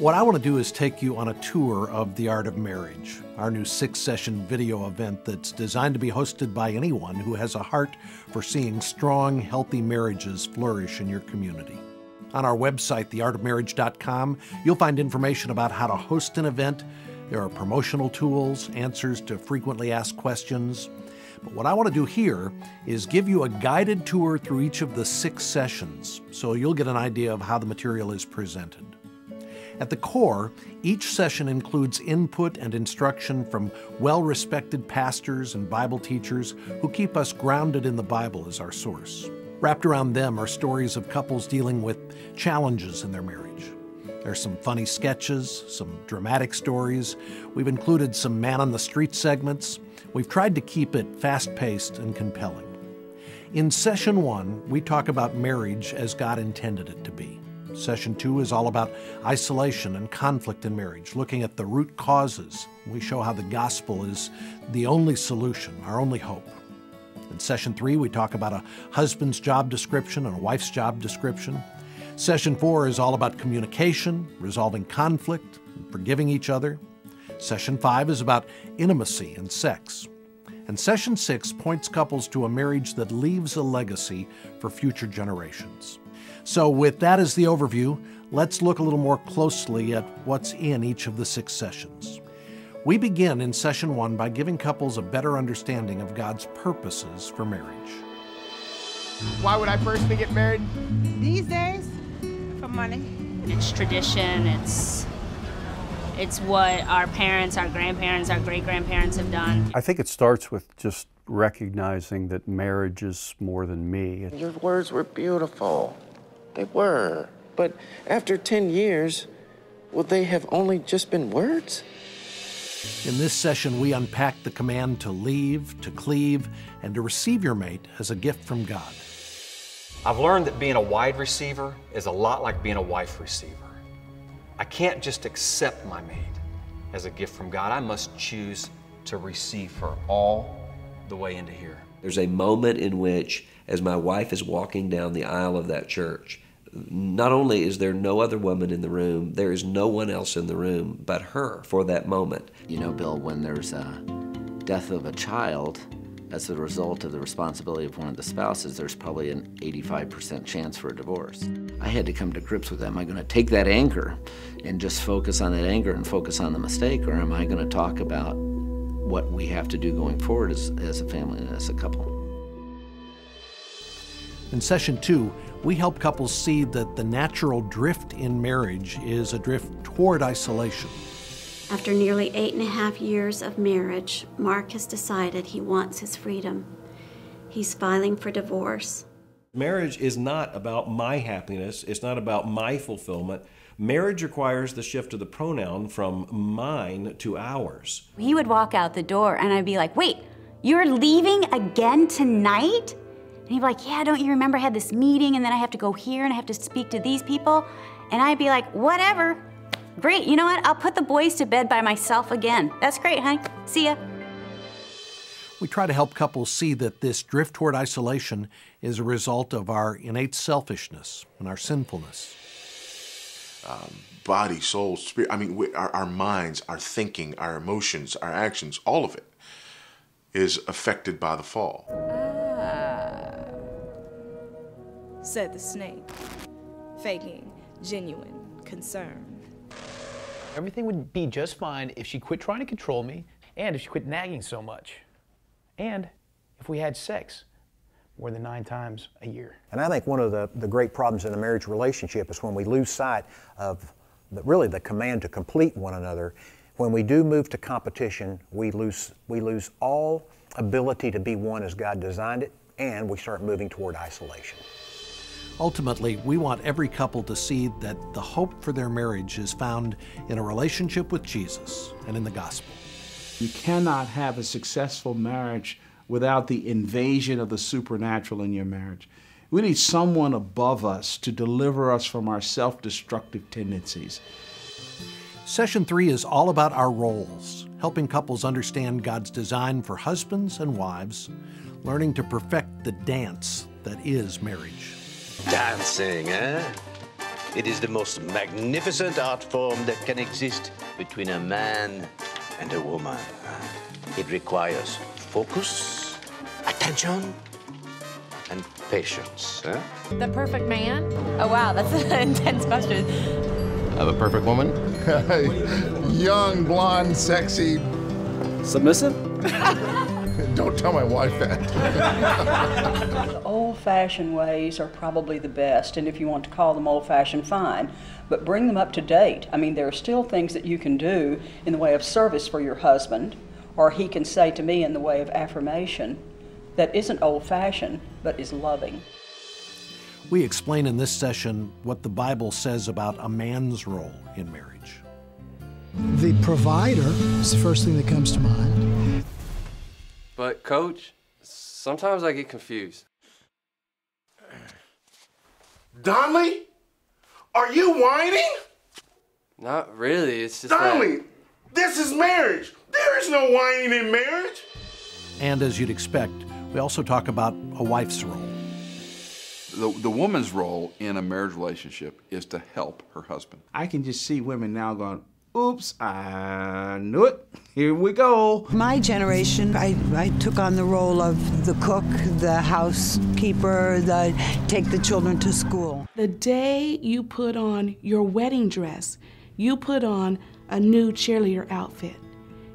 What I want to do is take you on a tour of The Art of Marriage, our new 6-session video event that's designed to be hosted by anyone who has a heart for seeing strong, healthy marriages flourish in your community. On our website, theartofmarriage.com, you'll find information about how to host an event. There are promotional tools, answers to frequently asked questions. But what I want to do here is give you a guided tour through each of the 6 sessions, so you'll get an idea of how the material is presented. At the core, each session includes input and instruction from well-respected pastors and Bible teachers who keep us grounded in the Bible as our source. Wrapped around them are stories of couples dealing with challenges in their marriage. There's some funny sketches, some dramatic stories. We've included some man-on-the-street segments. We've tried to keep it fast-paced and compelling. In Session 1, we talk about marriage as God intended it to be. Session 2 is all about isolation and conflict in marriage, looking at the root causes. We show how the gospel is the only solution, our only hope. In Session 3, we talk about a husband's job description and a wife's job description. Session 4 is all about communication, resolving conflict, and forgiving each other. Session 5 is about intimacy and sex. And Session 6 points couples to a marriage that leaves a legacy for future generations. So with that as the overview, let's look a little more closely at what's in each of the 6 sessions. We begin in Session 1 by giving couples a better understanding of God's purposes for marriage. Why would I personally get married? These days, for money. It's tradition, it's what our parents, our grandparents, our great-grandparents have done. I think it starts with just recognizing that marriage is more than me. Your words were beautiful. They were. But after 10 years, will they have only just been words? In this session, we unpack the command to leave, to cleave, and to receive your mate as a gift from God. I've learned that being a wide receiver is a lot like being a wife receiver. I can't just accept my mate as a gift from God. I must choose to receive her all the way into here. There's a moment in which, as my wife is walking down the aisle of that church, not only is there no other woman in the room, there is no one else in the room but her for that moment. You know, Bill, when there's a death of a child as a result of the responsibility of one of the spouses, there's probably an 85% chance for a divorce. I had to come to grips with that. Am I going to take that anger and just focus on that anger and focus on the mistake, or am I going to talk about what we have to do going forward as a family and as a couple? In Session 2, we help couples see that the natural drift in marriage is a drift toward isolation. After nearly 8.5 years of marriage, Mark has decided he wants his freedom. He's filing for divorce. Marriage is not about my happiness. It's not about my fulfillment. Marriage requires the shift of the pronoun from mine to ours. He would walk out the door and I'd be like, wait, you're leaving again tonight? And he'd be like, yeah, don't you remember I had this meeting and then I have to go here and I have to speak to these people? And I'd be like, whatever. Great, you know what? I'll put the boys to bed by myself again. That's great, honey. See ya. We try to help couples see that this drift toward isolation is a result of our innate selfishness and our sinfulness. Body, soul, spirit, I mean, our minds, our thinking, our emotions, our actions, all of it is affected by the fall. Said the snake, faking genuine concern. Everything would be just fine if she quit trying to control me, and if she quit nagging so much, and if we had sex more than 9 times a year. And I think one of the great problems in a marriage relationship is when we lose sight of really the command to complete one another. When we do move to competition, we lose all ability to be one as God designed it, and we start moving toward isolation. Ultimately, we want every couple to see that the hope for their marriage is found in a relationship with Jesus and in the gospel. You cannot have a successful marriage without the invasion of the supernatural in your marriage. We need someone above us to deliver us from our self-destructive tendencies. Session 3 is all about our roles, helping couples understand God's design for husbands and wives, learning to perfect the dance that is marriage. Dancing, eh? It is the most magnificent art form that can exist between a man and a woman. It requires focus, attention, and patience. The perfect man? Oh, wow, that's an intense question. Of a perfect woman? Young, blonde, sexy. Submissive? Don't tell my wife that. The old-fashioned ways are probably the best, and if you want to call them old-fashioned, fine. But bring them up to date. I mean, there are still things that you can do in the way of service for your husband, or he can say to me in the way of affirmation that isn't old-fashioned, but is loving. We explain in this session what the Bible says about a man's role in marriage. The provider is the first thing that comes to mind. But, Coach, sometimes I get confused. Donley? Are you whining? Not really, it's just Donley, this is marriage. There is no whining in marriage. And as you'd expect, we also talk about a wife's role. The woman's role in a marriage relationship is to help her husband. I can just see women now going, oops, I knew it. Here we go. My generation, I took on the role of the cook, the housekeeper, take the children to school. The day you put on your wedding dress, you put on a new cheerleader outfit.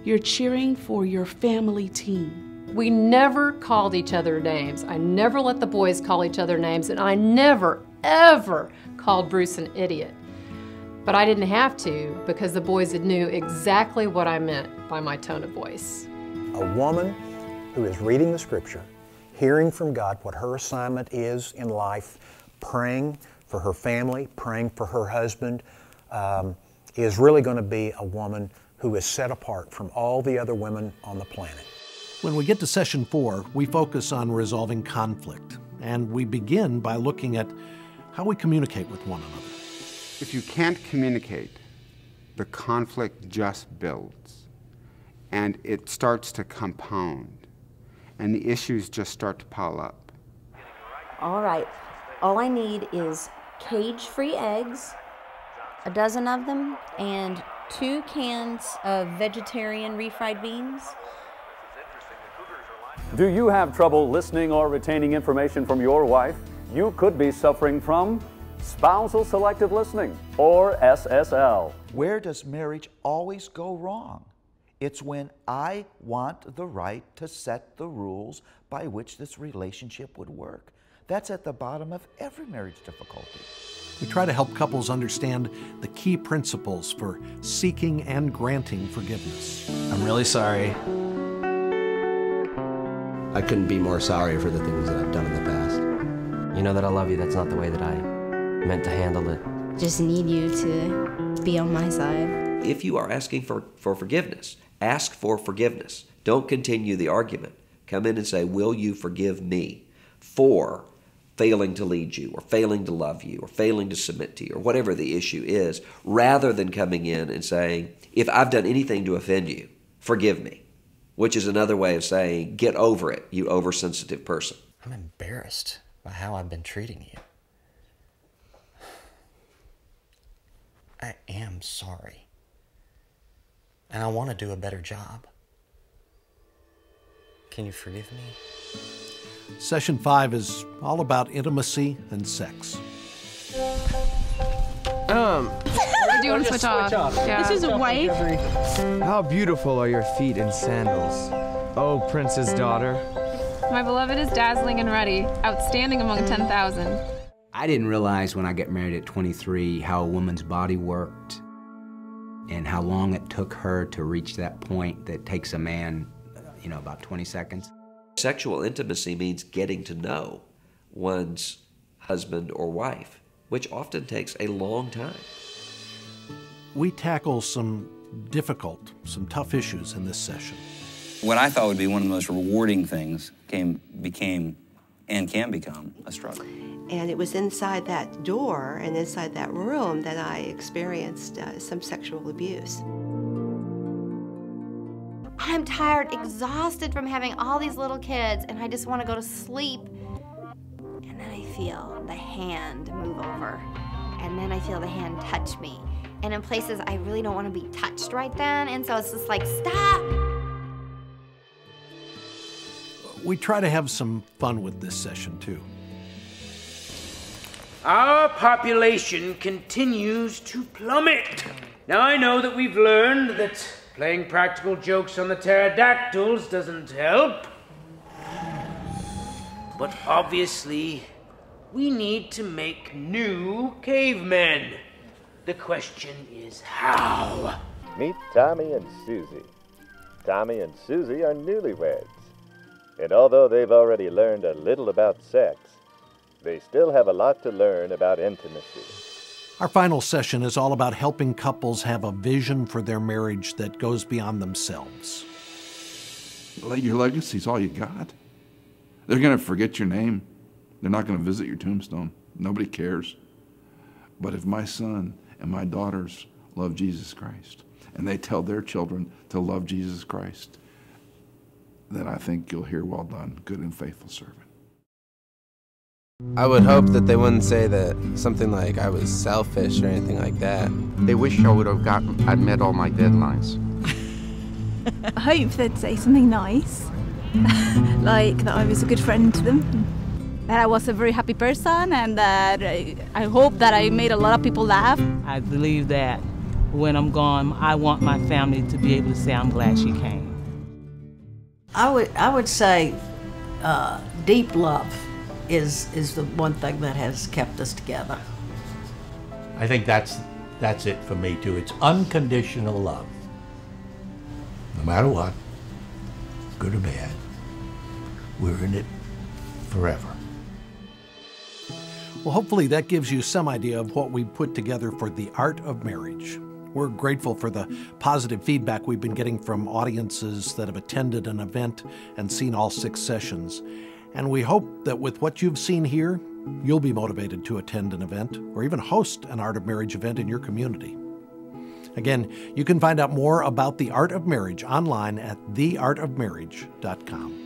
You're cheering for your family team. We never called each other names. I never let the boys call each other names, and I never, ever called Bruce an idiot. But I didn't have to because the boys knew exactly what I meant by my tone of voice. A woman who is reading the Scripture, hearing from God what her assignment is in life, praying for her family, praying for her husband, is really going to be a woman who is set apart from all the other women on the planet. When we get to session 4, we focus on resolving conflict, and we begin by looking at how we communicate with one another. If you can't communicate, the conflict just builds, and it starts to compound, and the issues just start to pile up. All right, all I need is cage-free eggs, a dozen of them, and 2 cans of vegetarian refried beans. Do you have trouble listening or retaining information from your wife? You could be suffering from spousal selective listening, or SSL. Where does marriage always go wrong? It's when I want the right to set the rules by which this relationship would work. That's at the bottom of every marriage difficulty. We try to help couples understand the key principles for seeking and granting forgiveness. I'm really sorry. I couldn't be more sorry for the things that I've done in the past. You know that I love you. That's not the way that I meant to handle it. Just need you to be on my side. If you are asking for forgiveness, ask for forgiveness. Don't continue the argument. Come in and say, will you forgive me for failing to lead you, or failing to love you, or failing to submit to you, or whatever the issue is, rather than coming in and saying, if I've done anything to offend you, forgive me, which is another way of saying, get over it, you oversensitive person. I'm embarrassed by how I've been treating you. I am sorry. And I want to do a better job. Can you forgive me? Session 5 is all about intimacy and sex. Do you want to switch off? Yeah. This is a wife. How beautiful are your feet in sandals, oh prince's daughter. My beloved is dazzling and ruddy, outstanding among 10,000. I didn't realize when I got married at 23 how a woman's body worked and how long it took her to reach that point that takes a man, about 20 seconds. Sexual intimacy means getting to know one's husband or wife, which often takes a long time. We tackle some difficult, some tough issues in this session. What I thought would be one of the most rewarding things became and can become a struggle. And it was inside that door and inside that room that I experienced some sexual abuse. I'm tired, exhausted from having all these little kids, and I just want to go to sleep. And then I feel the hand move over, and then I feel the hand touch me. And in places I really don't want to be touched right then, and so it's just like, stop! We try to have some fun with this session, too. Our population continues to plummet. Now, I know that we've learned that playing practical jokes on the pterodactyls doesn't help. But obviously, we need to make new cavemen. The question is how? Meet Tommy and Susie. Tommy and Susie are newlyweds. And although they've already learned a little about sex, they still have a lot to learn about intimacy. Our final session is all about helping couples have a vision for their marriage that goes beyond themselves. Your legacy's all you got. They're going to forget your name. They're not going to visit your tombstone. Nobody cares. But if my son and my daughters love Jesus Christ, and they tell their children to love Jesus Christ, then I think you'll hear, well done, good and faithful servant. I would hope that they wouldn't say that something like I was selfish or anything like that. They wish I would have I'd met all my deadlines. I hope they'd say something nice, like that I was a good friend to them, that I was a very happy person, and that I hope that I made a lot of people laugh. I believe that when I'm gone, I want my family to be able to say, I'm glad she came. I would say deep love is the one thing that has kept us together. I think that's it for me too. It's unconditional love. No matter what, good or bad, we're in it forever. Well, hopefully that gives you some idea of what we put together for The Art of Marriage. We're grateful for the positive feedback we've been getting from audiences that have attended an event and seen all 6 sessions. And we hope that with what you've seen here, you'll be motivated to attend an event or even host an Art of Marriage event in your community. Again, you can find out more about The Art of Marriage online at theartofmarriage.com.